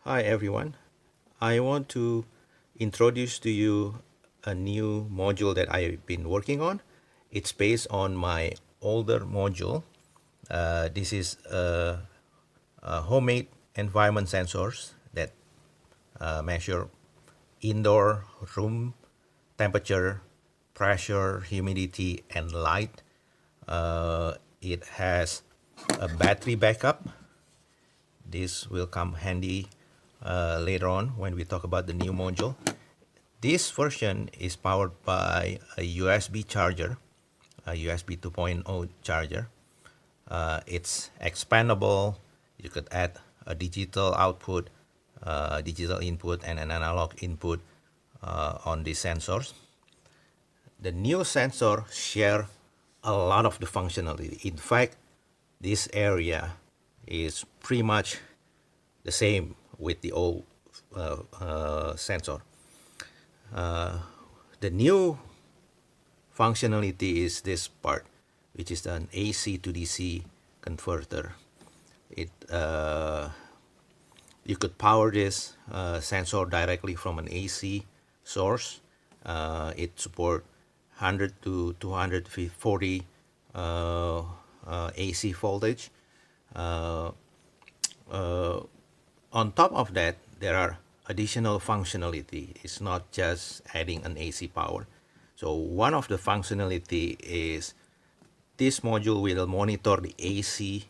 Hi everyone. I want to introduce to you a new module that I've been working on. It's based on my older module. This is a homemade environment sensors that measure indoor room temperature, pressure, humidity, and light. It has a battery backup. This will come handy later on when we talk about the new module. This version is powered by a USB charger, a USB 2.0 charger. It's expandable. You could add a digital output, digital input, and an analog input on these sensors. The new sensor share a lot of the functionality. In fact, this area is pretty much the same with the old sensor. The new functionality is this part, which is an AC to DC converter. You could power this sensor directly from an AC source. It supports 100 to 240 AC voltage. Uh, on top of that, there are additional functionality. It's not just adding an AC power. So one of the functionality is this module will monitor the AC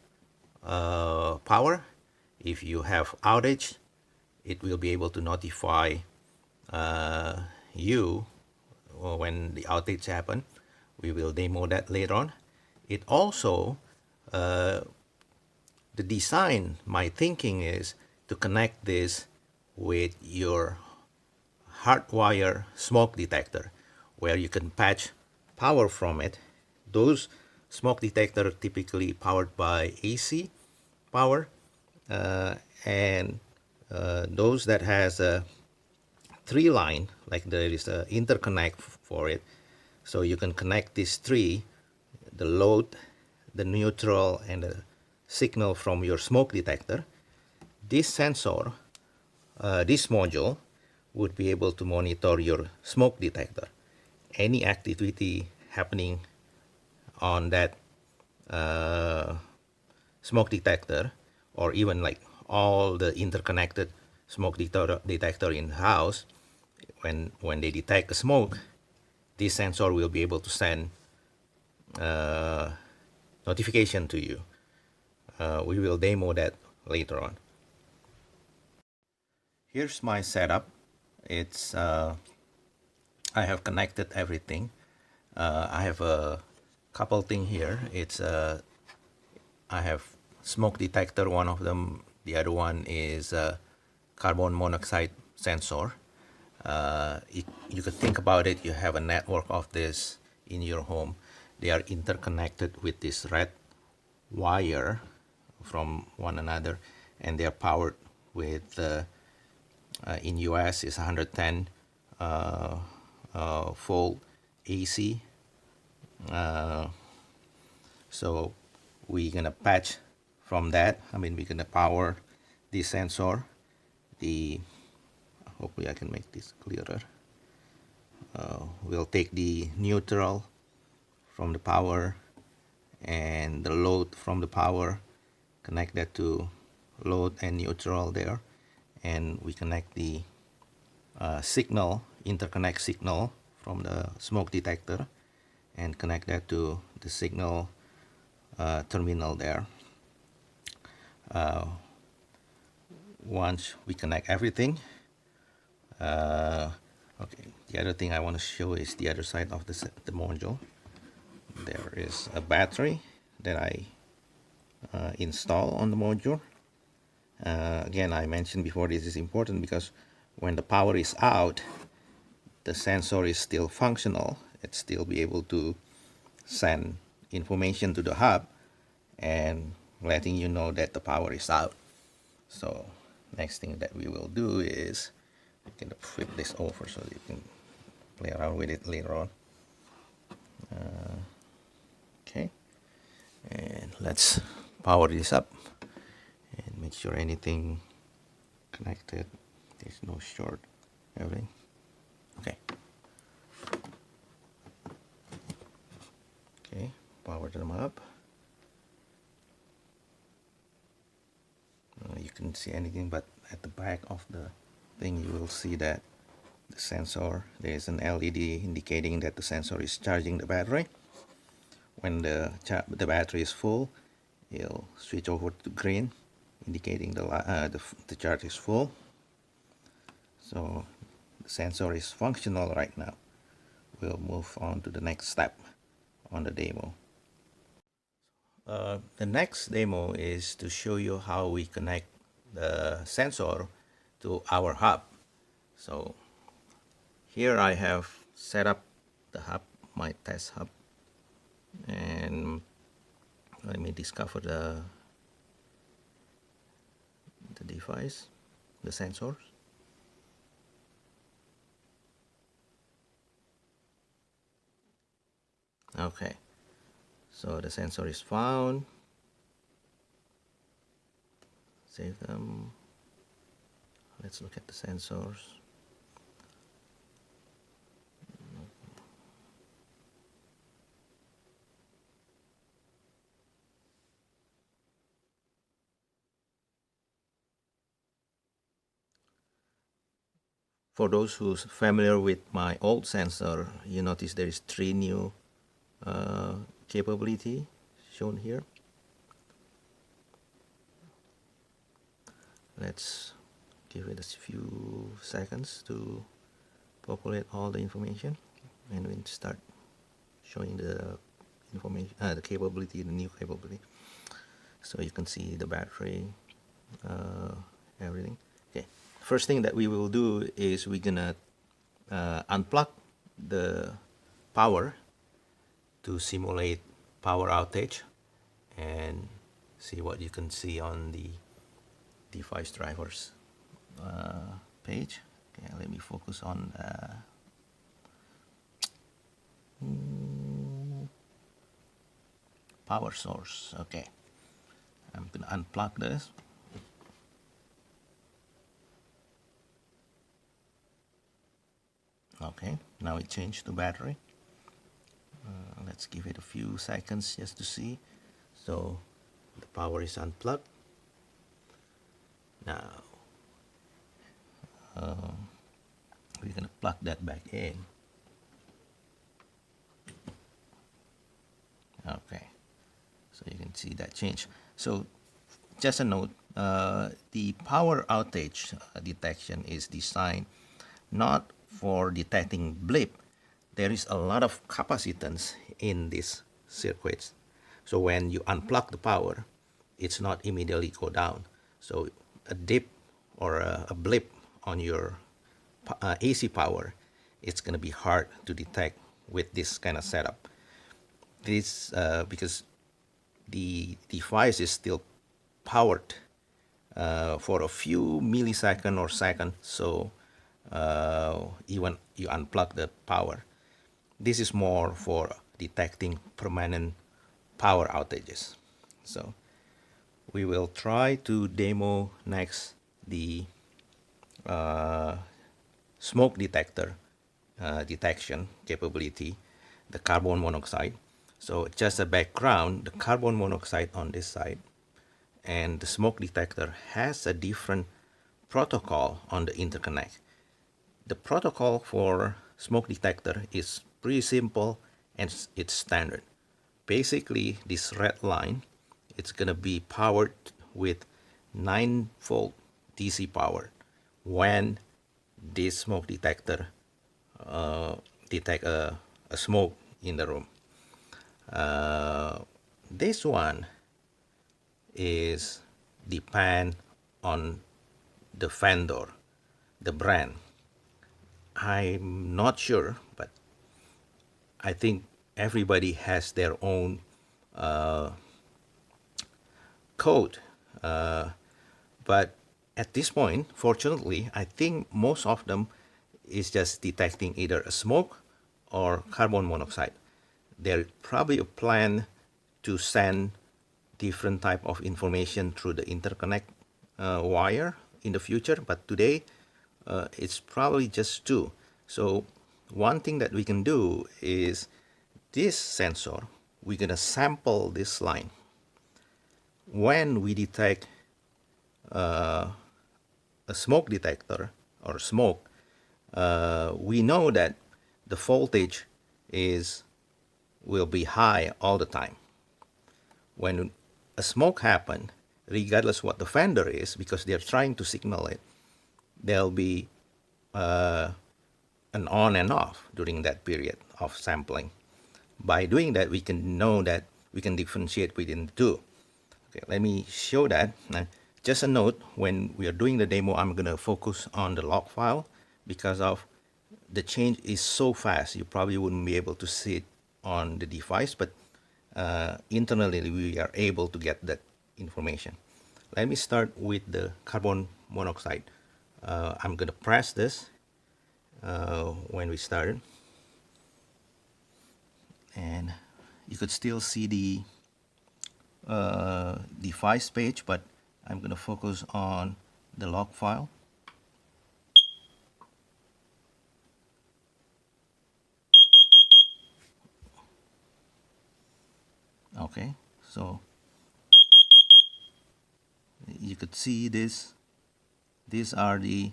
power. If you have outage, it will be able to notify you when the outage happen. We will demo that later on. It also, the design, my thinking is to connect this with your hardwire smoke detector, where you can patch power from it. Those smoke detector typically powered by AC power, uh, and those that has a three line, like there is a interconnect for it, so you can connect these three, the load, the neutral, and the signal from your smoke detector. This sensor, this module would be able to monitor your smoke detector. Any activity happening on that uh, smoke detector, or even like all the interconnected smoke detector in house, when they detect a smoke, this sensor will be able to send uh, notification to you. We will demo that later on. Here's my setup. It's I have connected everything. I have a couple thing here. I have smoke detector, one of them. The other one is carbon monoxide sensor. You could think about it. You have a network of this in your home. They are interconnected with this red wire from one another, and they are powered with in US is 110 volt AC. Uh, so we're gonna patch from that. I mean, we're gonna power this sensor. The Hopefully I can make this clearer. We'll take the neutral from the power and the load from the power, connect that to load and neutral there, and we connect the signal, interconnect signal from the smoke detector, and connect that to the signal terminal there. Once we connect everything, okay, the other thing I want to show is the other side of the module. There is a battery that I install on the module. Again, I mentioned before, this is important because when the power is out, the sensor is still functional. It still be able to send information to the hub and letting you know that the power is out. So next thing that we will do is we can flip this over so you can play around with it later on. Okay, and let's power this up and make sure anything connected. There's no short. Everything. Okay. Okay. Power them up. You couldn't see anything, but at the back of the thing you will see that the sensor, there is an LED indicating that the sensor is charging the battery. When the battery is full, it'll switch over to green, indicating the charge is full. So the sensor is functional right now. We'll move on to the next step on the demo. The next demo is to show you how we connect the sensor to our hub. So here I have set up the hub, my test hub, and let me discover the device, the sensors. Okay, so the sensor is found. Save them. Let's look at the sensors. For those who's familiar with my old sensor, you notice there is 3 new capability shown here. Let's give it a few seconds to populate all the information, and we start showing the information, the capability, the new capability. So you can see the battery, everything. Okay, first thing that we will do is we're gonna unplug the power to simulate power outage and see what you can see on the device drivers page. Okay, let me focus on power source. Okay, I'm gonna unplug this. Okay, now it changed to battery. Let's give it a few seconds just to see. So the power is unplugged. Now we're gonna plug that back in. Okay, so you can see that change. So just a note, the power outage detection is designed not for detecting blip. There is a lot of capacitance in these circuits. So when you unplug the power, it's not immediately go down. So a dip or a blip on your AC power, it's going to be hard to detect with this kind of setup. This because the device is still powered for a few milliseconds or seconds. So even you unplug the power, this is more for detecting permanent power outages. So we will try to demo next the smoke detector detection capability, the carbon monoxide. So just a background, the carbon monoxide on this side and the smoke detector has a different protocol on the interconnect. The protocol for smoke detector is pretty simple and it's standard. Basically, this red line, it's gonna be powered with 9-volt DC power when this smoke detector detect a smoke in the room. This one is depend on the vendor, the brand. I'm not sure, but I think everybody has their own code. But at this point, fortunately, I think most of them is just detecting either a smoke or carbon monoxide. There probably a plan to send different type of information through the interconnect wire in the future, but today it's probably just 2. So one thing that we can do is this sensor, we're going to sample this line. When we detect a smoke detector or smoke, we know that the voltage will be high all the time. When a smoke happens, regardless what the vendor is, because they're trying to signal it, there'll be an on and off during that period of sampling. By doing that, we can know that we can differentiate within the two. Okay, let me show that. Now, just a note, when we are doing the demo, I'm going to focus on the log file because of the change is so fast, you probably wouldn't be able to see it on the device, but internally we are able to get that information. Let me start with the carbon monoxide. I'm going to press this when we started, and you could still see the device page, but I'm going to focus on the log file. Okay, so you could see this. These are the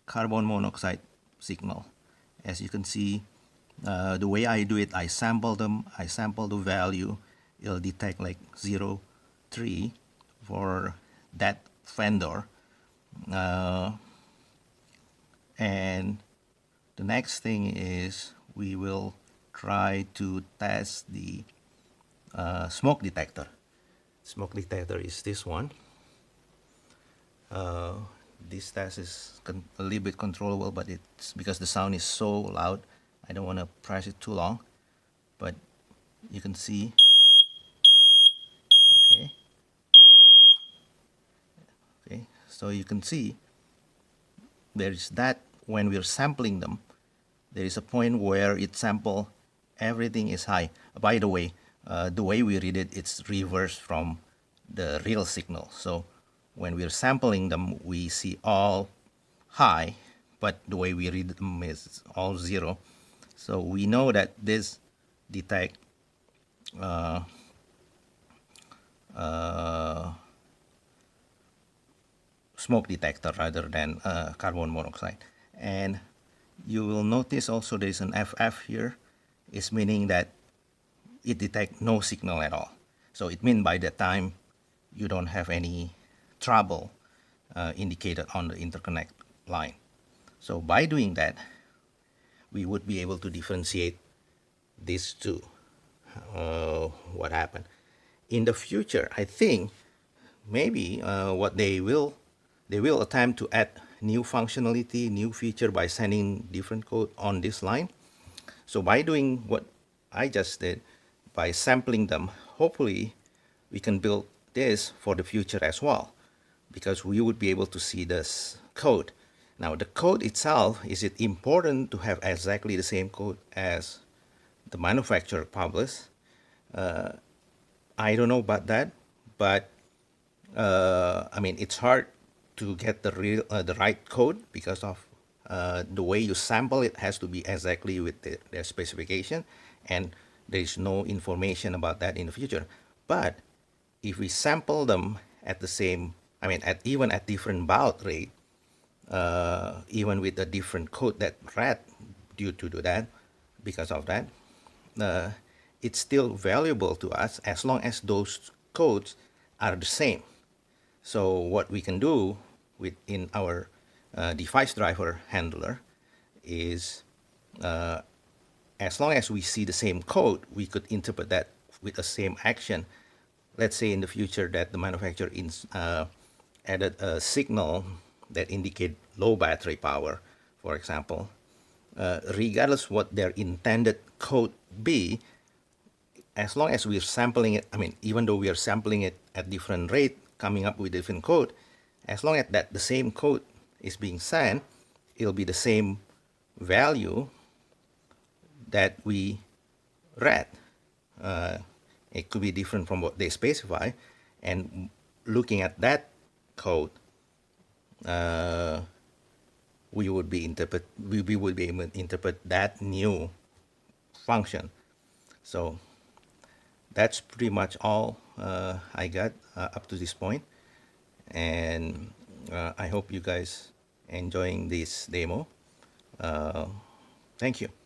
carbon monoxide signal. As you can see, the way I do it, I sample them, I sample the value, it'll detect like 0, 3 for that vendor. And the next thing is we will try to test the smoke detector. Smoke detector is this one. This test is a little bit controllable, but it's because the sound is so loud, I don't want to press it too long. But you can see, okay, so you can see there is that when we're sampling them, there is a point where it sample everything is high. By the way we read it, it's reverse from the real signal. So when we're sampling them, we see all high, but the way we read them is all 0. So we know that this detect smoke detector rather than carbon monoxide. And you will notice also there's an FF here, is meaning that it detects no signal at all. So it means by the time you don't have any trouble indicated on the interconnect line. So by doing that, we would be able to differentiate these two. What happened in the future? I think maybe what they will attempt to add new functionality, new feature by sending different code on this line. So by doing what I just did, by sampling them, hopefully we can build this for the future as well, because we would be able to see this code. Now the code itself, is it important to have exactly the same code as the manufacturer published? I don't know about that, but I mean, it's hard to get the right code because of the way you sample it has to be exactly with their specification, and there is no information about that in the future. But if we sample them at the same, I mean, even at different baud rate, even with a different code that read due to that, because of that, it's still valuable to us as long as those codes are the same. So what we can do within our device driver handler is, as long as we see the same code, we could interpret that with the same action. Let's say in the future that the manufacturer added a signal that indicate low battery power, for example. Regardless what their intended code be, as long as we're sampling it, I mean, even though we are sampling it at different rate, coming up with different code, as long as that the same code is being sent, it'll be the same value that we read. It could be different from what they specify, and looking at that code, uh, we would be able to interpret that new function. So that's pretty much all I got up to this point, and I hope you guys enjoying this demo. Uh, Thank you.